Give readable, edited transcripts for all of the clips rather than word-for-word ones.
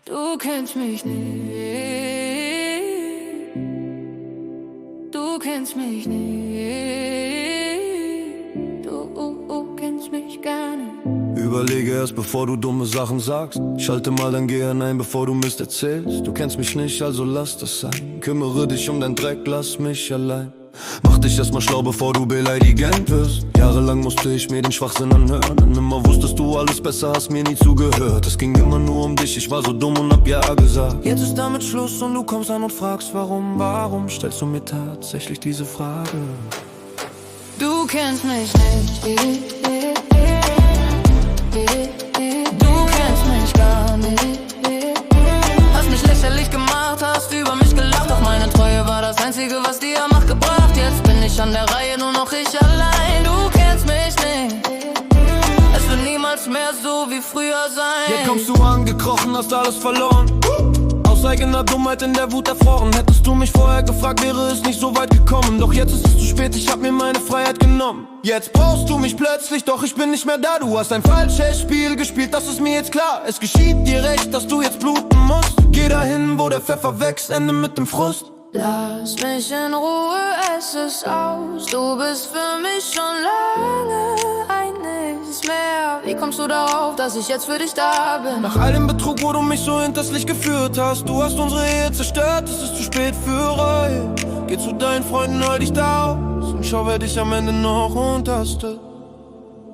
Du kennst mich nicht. Du kennst mich nicht. Du kennst mich gar nicht. Überlege erst, bevor du dumme Sachen sagst. Schalte mal dein Gehirn ein, bevor du Mist erzählst. Du kennst mich nicht, also lass das sein. Kümmere dich um dein Dreck, lass mich allein. Mach dich erstmal schlau, bevor du beleidigend wirst. Jahrelang musste ich mir den Schwachsinn anhören. Und immer wusstest du alles besser, hast mir nie zugehört. Es ging immer nur um dich, ich war so dumm und hab ja gesagt. Jetzt ist damit Schluss und du kommst an und fragst warum stellst du mir tatsächlich diese Frage? Du kennst mich nicht. Du kennst mich gar nicht. Hast mich lächerlich gemacht, hast über mich gelacht. Doch meine Treue war das Einzige, was dir Macht gebracht. Jetzt bin ich an der Reihe, nur noch ich allein. Du kennst mich nicht. Es wird niemals mehr so wie früher sein. Jetzt kommst du angekrochen, hast alles verloren. Aus eigener Dummheit in der Wut erfroren. Hättest du mich vorher gefragt, wäre es nicht so weit gekommen. Doch jetzt ist es zu spät, ich hab mir meine Freiheit genommen. Jetzt brauchst du mich plötzlich, doch ich bin nicht mehr da. Du hast ein falsches Spiel gespielt, das ist mir jetzt klar. Es geschieht dir recht, dass du jetzt bluten musst. Geh dahin, wo der Pfeffer wächst, ende mit dem Frust. Lass mich in Ruhe, es ist aus. Du bist für mich schon lange ein Nichts mehr. Wie kommst du darauf, dass ich jetzt für dich da bin? Nach all dem Betrug, wo du mich so hinters Licht geführt hast. Du hast unsere Ehe zerstört, es ist zu spät für Reue. Geh zu deinen Freunden, heul dich da aus und schau, wer dich am Ende noch unterstützt.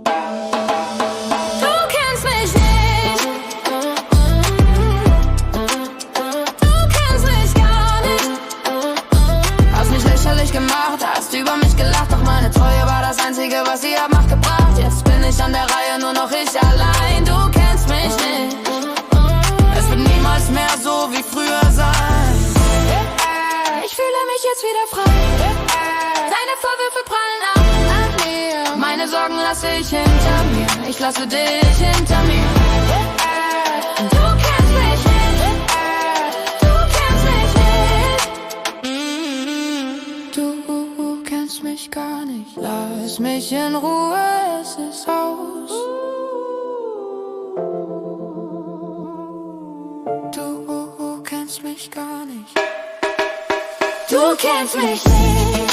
Du kennst mich nicht. Du kennst mich gar nicht. Hast mich lächerlich gemacht, hast über mich gelacht. Doch meine Treue war das Einzige, was sie hat Macht gebracht. Jetzt bin ich an der Reihe, nur noch ich allein. Du kennst mich nicht. Es wird niemals mehr so wie früher sein. Ich fühle mich jetzt wieder frei. Deine Vorwürfe prallen an mir. Meine Sorgen lasse ich hinter mir. Ich lasse dich hinter mir. Du kennst mich nicht. Du kennst mich nicht. Du kennst mich gar nicht. Lass mich in Ruhe, es ist aus. Du kennst mich gar nicht. Du kennst mich nicht.